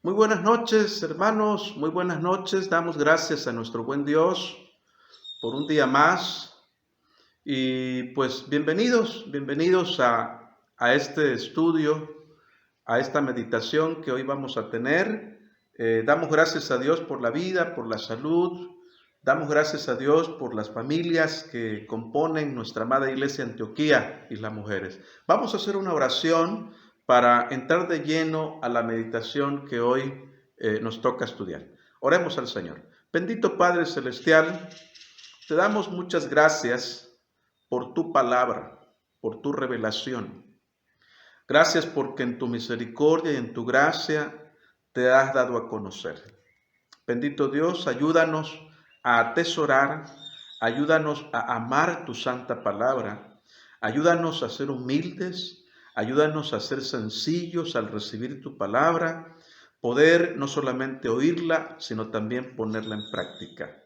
Muy buenas noches, hermanos, muy buenas noches. Damos gracias a nuestro buen Dios por un día más. Y pues bienvenidos a este estudio, a esta meditación que hoy vamos a tener. Damos gracias a Dios por la vida, por la salud. Damos gracias a Dios por las familias que componen nuestra amada iglesia Antioquía y las mujeres. Vamos a hacer una oración para entrar de lleno a la meditación que hoy nos toca estudiar. Oremos al Señor. Bendito Padre Celestial, te damos muchas gracias por tu palabra, por tu revelación. Gracias porque en tu misericordia y en tu gracia te has dado a conocer. Bendito Dios, ayúdanos a atesorar, ayúdanos a amar tu santa palabra, ayúdanos a ser humildes, ayúdanos a ser sencillos al recibir tu palabra, poder no solamente oírla, sino también ponerla en práctica.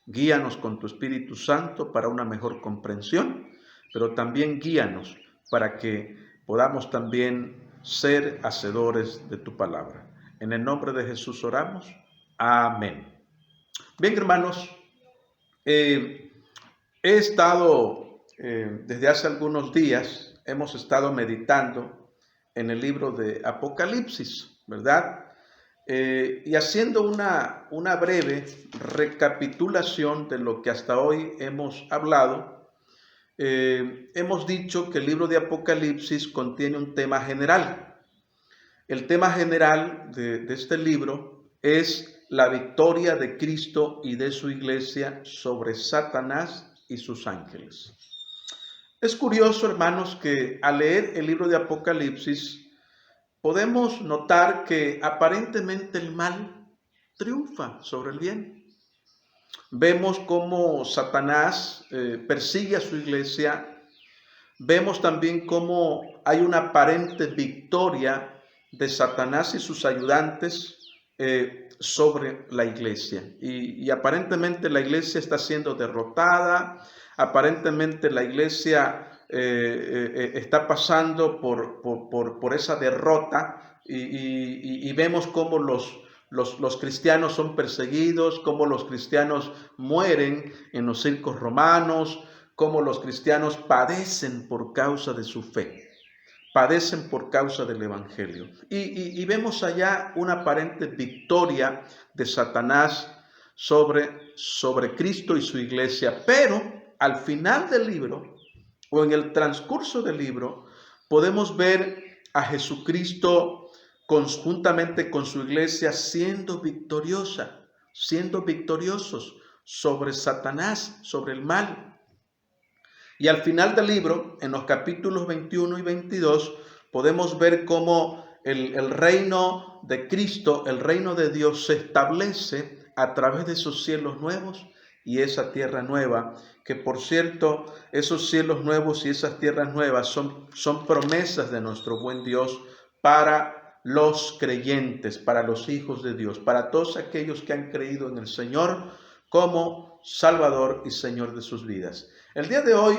Guíanos con tu Espíritu Santo para una mejor comprensión, pero también guíanos para que podamos también ser hacedores de tu palabra. En el nombre de Jesús oramos. Amén. Bien, hermanos, he estado desde hace algunos días, hemos estado meditando en el libro de Apocalipsis, ¿verdad? Y haciendo una breve recapitulación de lo que hasta hoy hemos hablado, hemos dicho que el libro de Apocalipsis contiene un tema general. El tema general de este libro es la victoria de Cristo y de su iglesia sobre Satanás y sus ángeles. Es curioso, hermanos, que al leer el libro de Apocalipsis podemos notar que aparentemente el mal triunfa sobre el bien. Vemos cómo Satanás persigue a su iglesia. Vemos también cómo hay una aparente victoria de Satanás y sus ayudantes sobre la iglesia. Y aparentemente la iglesia está siendo derrotada, aparentemente la iglesia está pasando por esa derrota y vemos cómo los cristianos son perseguidos, cómo los cristianos mueren en los circos romanos, cómo los cristianos padecen por causa de su fe, padecen por causa del evangelio. Y vemos allá una aparente victoria de Satanás sobre Cristo y su iglesia, pero al final del libro o en el transcurso del libro podemos ver a Jesucristo conjuntamente con su iglesia siendo victoriosos sobre Satanás, sobre el mal. Y al final del libro, en los capítulos 21 y 22, podemos ver cómo el reino de Cristo, el reino de Dios se establece a través de esos cielos nuevos y esa tierra nueva, que por cierto, esos cielos nuevos y esas tierras nuevas son promesas de nuestro buen Dios para los creyentes, para los hijos de Dios, para todos aquellos que han creído en el Señor como Salvador y Señor de sus vidas. El día de hoy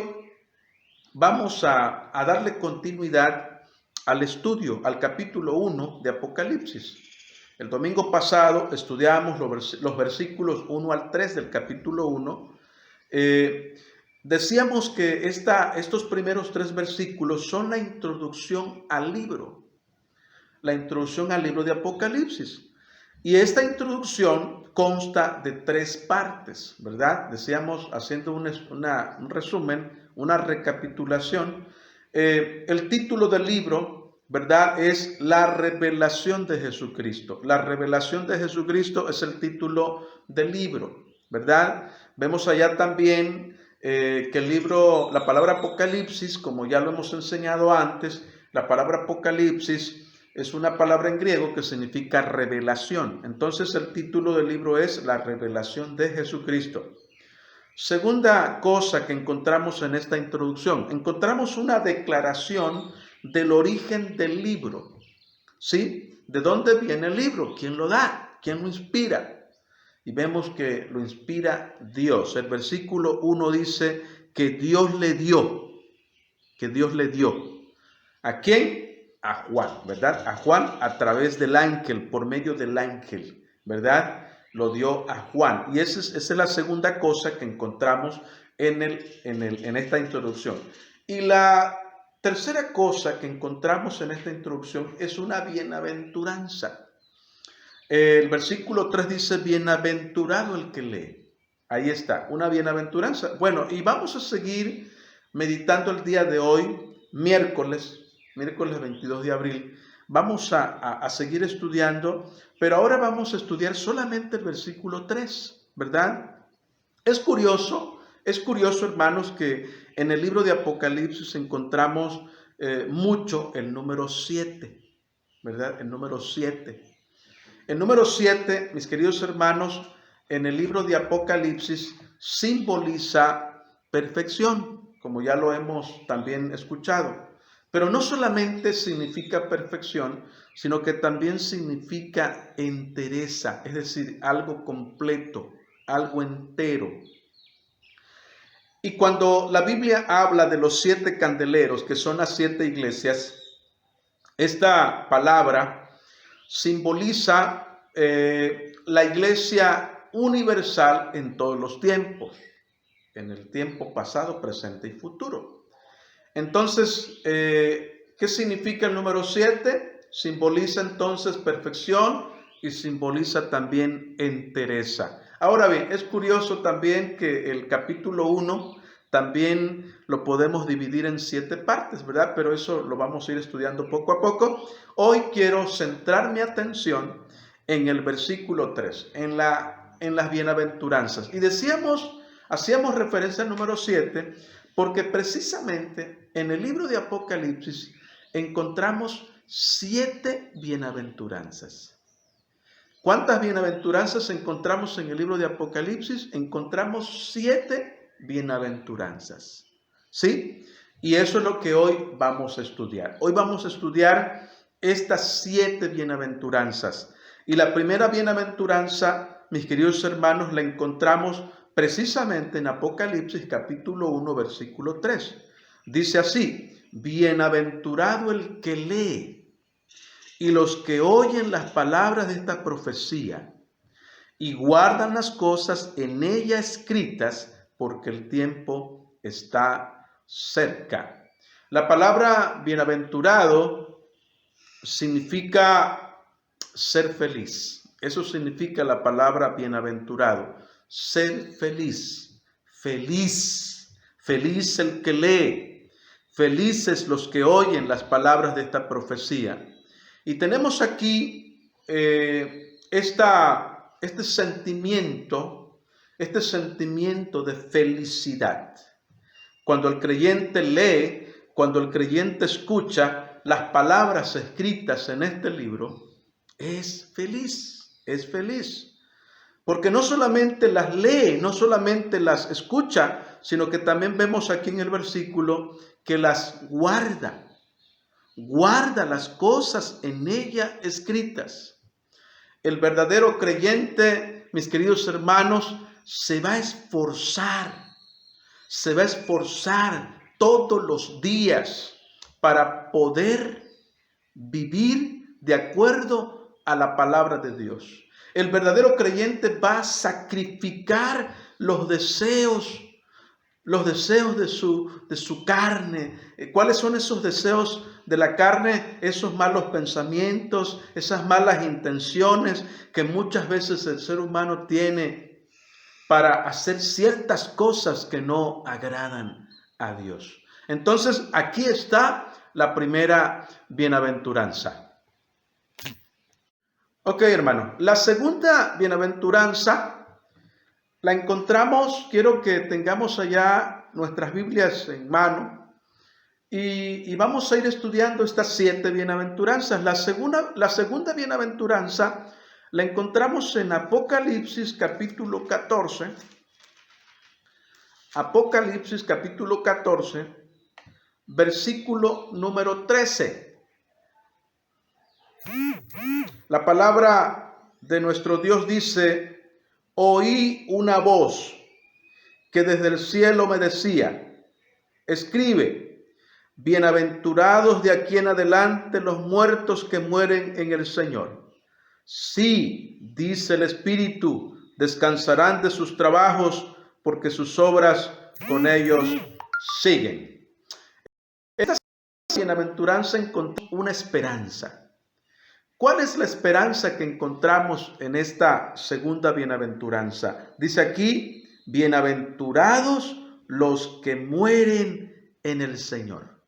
vamos a darle continuidad al estudio, al capítulo 1 de Apocalipsis. El domingo pasado estudiamos los versículos 1 al 3 del capítulo 1. Decíamos que estos primeros 3 versículos son la introducción al libro de Apocalipsis. Y esta introducción consta de 3 partes, ¿verdad? Decíamos, haciendo un resumen, una recapitulación, el título del libro, ¿verdad? Es la revelación de Jesucristo. La revelación de Jesucristo es el título del libro, ¿verdad? Vemos allá también que el libro, la palabra Apocalipsis, como ya lo hemos enseñado antes, la palabra Apocalipsis es una palabra en griego que significa revelación. Entonces el título del libro es La revelación de Jesucristo. Segunda cosa que encontramos en esta introducción, encontramos una declaración del origen del libro. ¿Sí? ¿De dónde viene el libro? ¿Quién lo da? ¿Quién lo inspira? Y vemos que lo inspira Dios. El versículo 1 dice que Dios le dio. ¿A quién? a Juan, ¿verdad? A Juan a través del ángel, por medio del ángel, ¿verdad? Lo dio a Juan. Y esa es la segunda cosa que encontramos en esta introducción. Y la tercera cosa que encontramos en esta introducción es una bienaventuranza. El versículo 3 dice, bienaventurado el que lee. Ahí está, una bienaventuranza. Bueno, y vamos a seguir meditando el día de hoy, miércoles 22 de abril. Vamos a seguir estudiando, pero ahora vamos a estudiar solamente el versículo 3, ¿verdad? Es curioso, hermanos, que en el libro de Apocalipsis encontramos mucho el número 7, ¿verdad? El número 7. El número 7, mis queridos hermanos, en el libro de Apocalipsis simboliza perfección, como ya lo hemos también escuchado. Pero no solamente significa perfección, sino que también significa entereza, es decir, algo completo, algo entero. Y cuando la Biblia habla de los 7 candeleros, que son las 7 iglesias, esta palabra simboliza la iglesia universal en todos los tiempos, en el tiempo pasado, presente y futuro. Entonces, ¿qué significa el número 7? Simboliza entonces perfección y simboliza también entereza. Ahora bien, es curioso también que el capítulo 1 también lo podemos dividir en 7 partes, ¿verdad? Pero eso lo vamos a ir estudiando poco a poco. Hoy quiero centrar mi atención en el versículo 3, en las bienaventuranzas. Y hacíamos referencia al número 7, porque precisamente en el libro de Apocalipsis encontramos 7 bienaventuranzas. ¿Cuántas bienaventuranzas encontramos en el libro de Apocalipsis? Encontramos 7 bienaventuranzas, ¿sí? Y eso es lo que hoy vamos a estudiar. Hoy vamos a estudiar estas 7 bienaventuranzas. Y la primera bienaventuranza, mis queridos hermanos, la encontramos precisamente en Apocalipsis capítulo 1, versículo 3. Dice así, bienaventurado el que lee y los que oyen las palabras de esta profecía y guardan las cosas en ella escritas, porque el tiempo está cerca. La palabra bienaventurado significa ser feliz. Eso significa la palabra bienaventurado. Ser feliz. Feliz. Feliz el que lee. Felices los que oyen las palabras de esta profecía. Y tenemos aquí este sentimiento de felicidad. Cuando el creyente lee, cuando el creyente escucha las palabras escritas en este libro, es feliz, porque no solamente las lee, no solamente las escucha, sino que también vemos aquí en el versículo que las guarda las cosas en ella escritas. El verdadero creyente, mis queridos hermanos, se va a esforzar todos los días para poder vivir de acuerdo a la palabra de Dios. El verdadero creyente va a sacrificar los deseos de su carne. ¿Cuáles son esos deseos de la carne? Esos malos pensamientos, esas malas intenciones que muchas veces el ser humano tiene para hacer ciertas cosas que no agradan a Dios. Entonces, aquí está la primera bienaventuranza. Ok, hermano. La segunda bienaventuranza la encontramos, quiero que tengamos allá nuestras Biblias en mano y vamos a ir estudiando estas 7 bienaventuranzas. La segunda bienaventuranza la encontramos en Apocalipsis capítulo 14. Apocalipsis capítulo 14, versículo número 13. La palabra de nuestro Dios dice: oí una voz que desde el cielo me decía, escribe, bienaventurados de aquí en adelante los muertos que mueren en el Señor. Sí, dice el Espíritu, descansarán de sus trabajos, porque sus obras con ellos siguen. Esta bienaventuranza encontró una esperanza. ¿Cuál es la esperanza que encontramos en esta segunda bienaventuranza? Dice aquí, bienaventurados los que mueren en el Señor.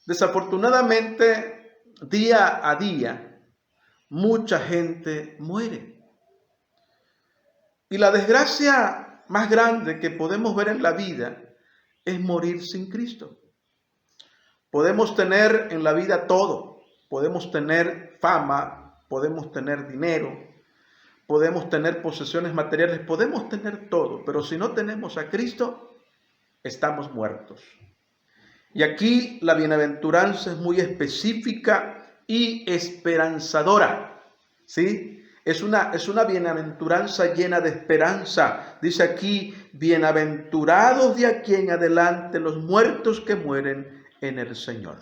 Desafortunadamente, día a día, mucha gente muere. Y la desgracia más grande que podemos ver en la vida es morir sin Cristo. Podemos tener en la vida todo. Podemos tener fama, podemos tener dinero, podemos tener posesiones materiales, podemos tener todo. Pero si no tenemos a Cristo, estamos muertos. Y aquí la bienaventuranza es muy específica y esperanzadora, ¿sí? Es una bienaventuranza llena de esperanza. Dice aquí, bienaventurados de aquí en adelante los muertos que mueren en el Señor.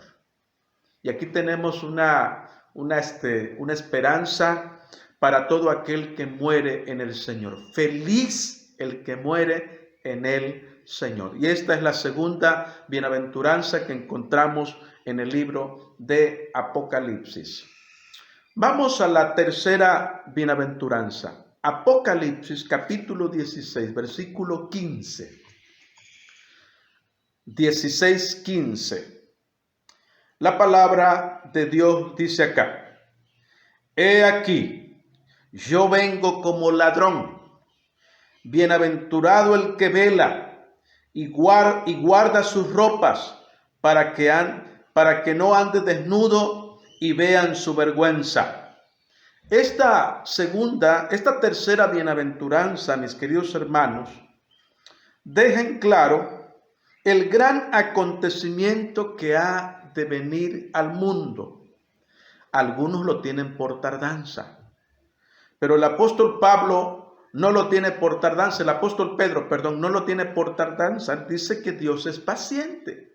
Y aquí tenemos una esperanza para todo aquel que muere en el Señor. Feliz el que muere en el Señor. Y esta es la segunda bienaventuranza que encontramos en el libro de Apocalipsis. Vamos a la tercera bienaventuranza. Apocalipsis capítulo 16, versículo 15. 16:15. La palabra de Dios dice acá: He aquí, yo vengo como ladrón. Bienaventurado el que vela y guarda sus ropas para que no ande desnudo y vean su vergüenza. Esta tercera bienaventuranza, mis queridos hermanos, deja en claro el gran acontecimiento que ha de venir al mundo. Algunos lo tienen por tardanza, pero el apóstol Pablo no lo tiene por tardanza, el apóstol Pedro, no lo tiene por tardanza. Dice que Dios es paciente.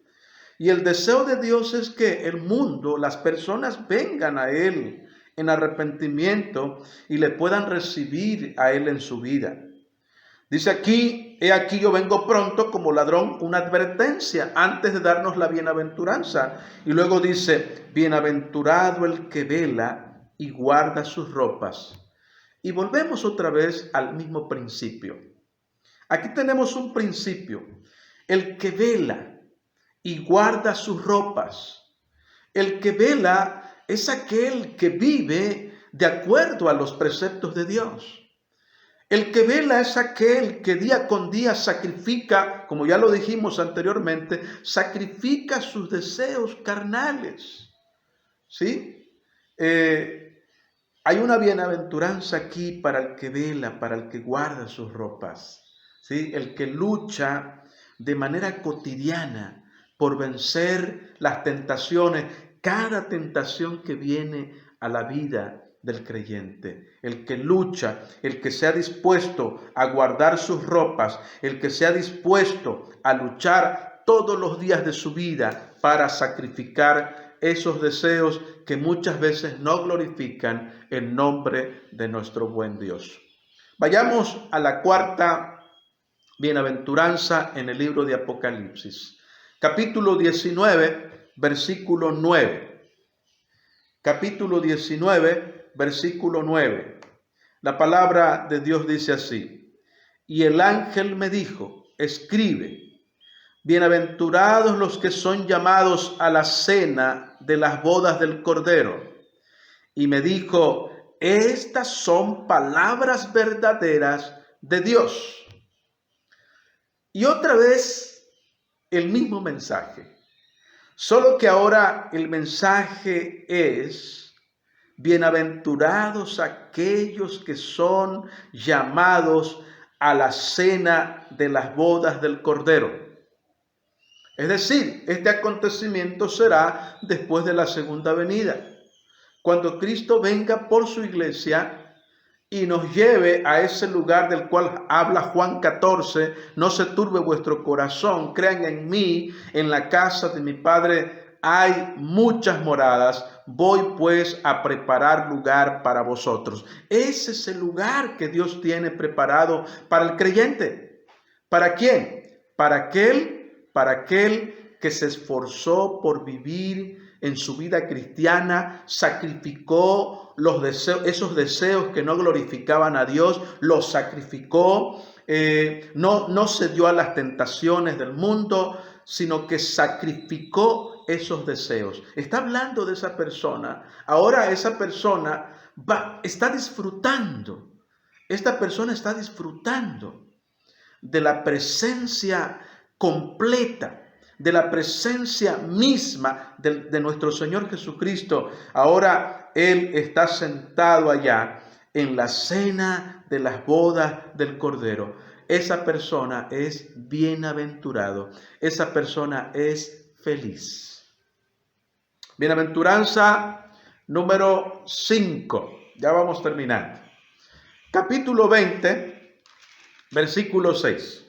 Y el deseo de Dios es que el mundo, las personas vengan a Él en arrepentimiento y le puedan recibir a Él en su vida. Dice aquí, he aquí yo vengo pronto como ladrón, una advertencia antes de darnos la bienaventuranza. Y luego dice, bienaventurado el que vela y guarda sus ropas. Y volvemos otra vez al mismo principio. Aquí tenemos un principio, el que vela y guarda sus ropas. El que vela es aquel que vive de acuerdo a los preceptos de Dios. El que vela es aquel que día con día sacrifica, como ya lo dijimos anteriormente, sacrifica sus deseos carnales. ¿Sí? Hay una bienaventuranza aquí para el que vela, para el que guarda sus ropas. ¿Sí? El que lucha de manera cotidiana por vencer las tentaciones, cada tentación que viene a la vida del creyente. El que lucha, el que se ha dispuesto a guardar sus ropas, el que se ha dispuesto a luchar todos los días de su vida para sacrificar esos deseos que muchas veces no glorifican el nombre de nuestro buen Dios. Vayamos a la cuarta bienaventuranza en el libro de Apocalipsis. Capítulo 19, versículo 9. Capítulo 19, versículo 9. La palabra de Dios dice así: Y el ángel me dijo, escribe, bienaventurados los que son llamados a la cena de las bodas del Cordero. Y me dijo, estas son palabras verdaderas de Dios. Y otra vez el mismo mensaje, solo que ahora el mensaje es: bienaventurados aquellos que son llamados a la cena de las bodas del Cordero. Es decir, este acontecimiento será después de la segunda venida. Cuando Cristo venga por su iglesia, y nos lleve a ese lugar del cual habla Juan 14, no se turbe vuestro corazón, crean en mí, en la casa de mi Padre hay muchas moradas, voy pues a preparar lugar para vosotros. Ese es el lugar que Dios tiene preparado para el creyente. ¿Para quién? Para aquel que se esforzó por vivir en su vida cristiana, sacrificó los deseos, esos deseos que no glorificaban a Dios, los sacrificó, no cedió a las tentaciones del mundo, sino que sacrificó esos deseos. Está hablando de esa persona. Ahora esa persona está disfrutando. Esta persona está disfrutando de la presencia completa, de la presencia misma de nuestro Señor Jesucristo. Ahora Él está sentado allá en la cena de las bodas del Cordero. Esa persona es bienaventurado. Esa persona es feliz. Bienaventuranza número 5. Ya vamos terminando. Capítulo 20, versículo 6.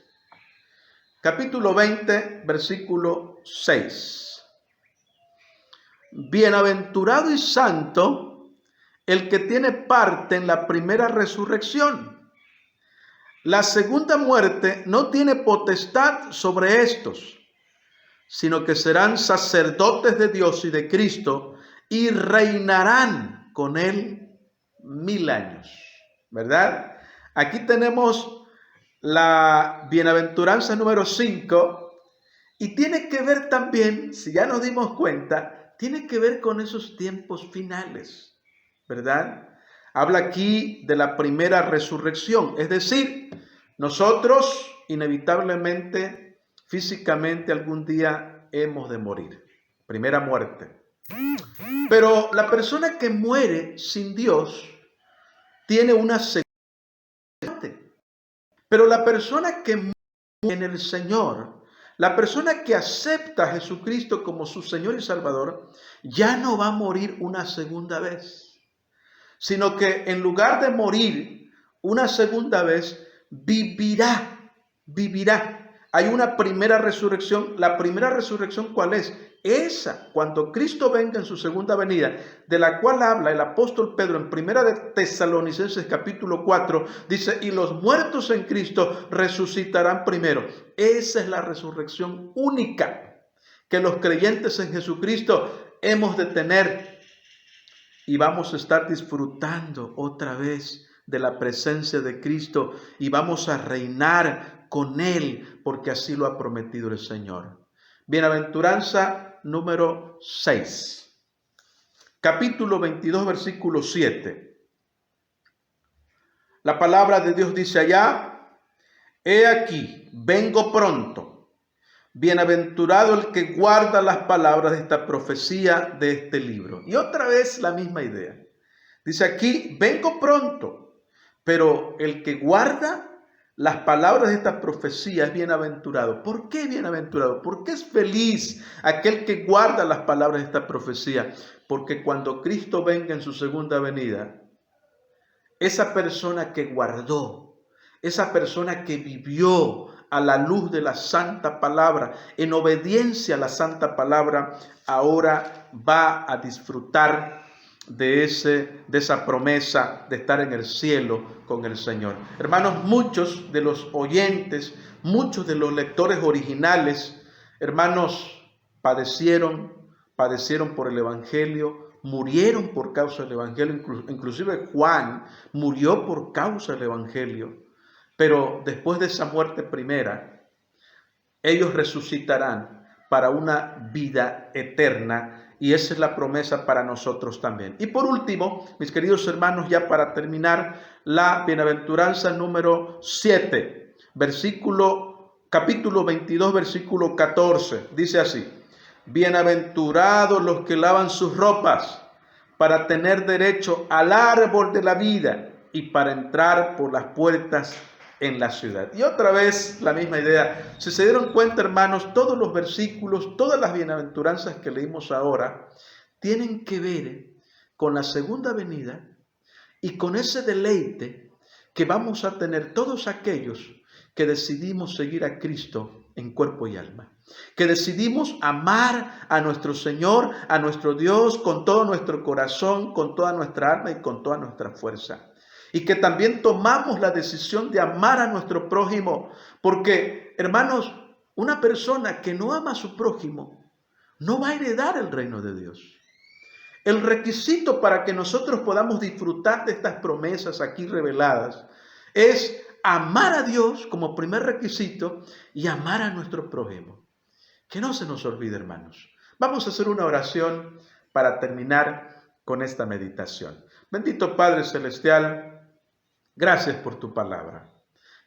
Capítulo 20, versículo 6. Bienaventurado y santo el que tiene parte en la primera resurrección. La segunda muerte no tiene potestad sobre estos, sino que serán sacerdotes de Dios y de Cristo y reinarán con él 1000 años. ¿Verdad? Aquí tenemos la bienaventuranza número 5 y tiene que ver también, si ya nos dimos cuenta, tiene que ver con esos tiempos finales, ¿verdad? Habla aquí de la primera resurrección, es decir, nosotros inevitablemente, físicamente algún día hemos de morir, primera muerte. Pero la persona que muere sin Dios tiene una segunda muerte. Pero la persona que muere en el Señor, la persona que acepta a Jesucristo como su Señor y Salvador, ya no va a morir una segunda vez, sino que en lugar de morir una segunda vez, vivirá. Hay una primera resurrección. La primera resurrección, ¿cuál es? Esa, cuando Cristo venga en su segunda venida, de la cual habla el apóstol Pedro en primera de Tesalonicenses capítulo 4, dice, y los muertos en Cristo resucitarán primero. Esa es la resurrección única que los creyentes en Jesucristo hemos de tener, y vamos a estar disfrutando otra vez de la presencia de Cristo y vamos a reinar con Él, porque así lo ha prometido el Señor. Bienaventuranza número 6. Capítulo 22, versículo 7. La palabra de Dios dice allá, he aquí, vengo pronto. Bienaventurado el que guarda las palabras de esta profecía de este libro. Y otra vez la misma idea. Dice aquí, vengo pronto. Pero el que guarda las palabras de esta profecía es bienaventurado. ¿Por qué bienaventurado? ¿Por qué es feliz aquel que guarda las palabras de esta profecía? Porque cuando Cristo venga en su segunda venida, esa persona que guardó, esa persona que vivió a la luz de la santa palabra, en obediencia a la santa palabra, ahora va a disfrutar de esa promesa de estar en el cielo con el Señor. Hermanos, muchos de los oyentes, muchos de los lectores originales, hermanos, padecieron por el Evangelio, murieron por causa del Evangelio, inclusive Juan murió por causa del Evangelio, pero después de esa muerte primera, ellos resucitarán para una vida eterna. Y esa es la promesa para nosotros también. Y por último, mis queridos hermanos, ya para terminar, la bienaventuranza número 7, capítulo 22, versículo 14. Dice así, bienaventurados los que lavan sus ropas para tener derecho al árbol de la vida y para entrar por las puertas en la ciudad. Y otra vez la misma idea. Si se dieron cuenta, hermanos, todos los versículos, todas las bienaventuranzas que leímos ahora, tienen que ver con la segunda venida y con ese deleite que vamos a tener todos aquellos que decidimos seguir a Cristo en cuerpo y alma, que decidimos amar a nuestro Señor, a nuestro Dios con todo nuestro corazón, con toda nuestra alma y con toda nuestra fuerza. Y que también tomamos la decisión de amar a nuestro prójimo, porque, hermanos, una persona que no ama a su prójimo no va a heredar el reino de Dios. El requisito para que nosotros podamos disfrutar de estas promesas aquí reveladas es amar a Dios como primer requisito y amar a nuestro prójimo. Que no se nos olvide, hermanos. Vamos a hacer una oración para terminar con esta meditación. Bendito Padre Celestial, gracias por tu palabra.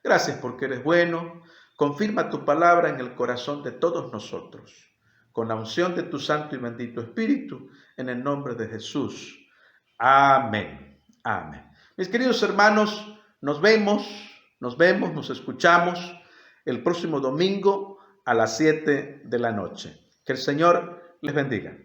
Gracias porque eres bueno. Confirma tu palabra en el corazón de todos nosotros. Con la unción de tu Santo y bendito Espíritu, en el nombre de Jesús. Amén. Amén. Mis queridos hermanos, nos escuchamos el próximo domingo a las 7 de la noche. Que el Señor les bendiga.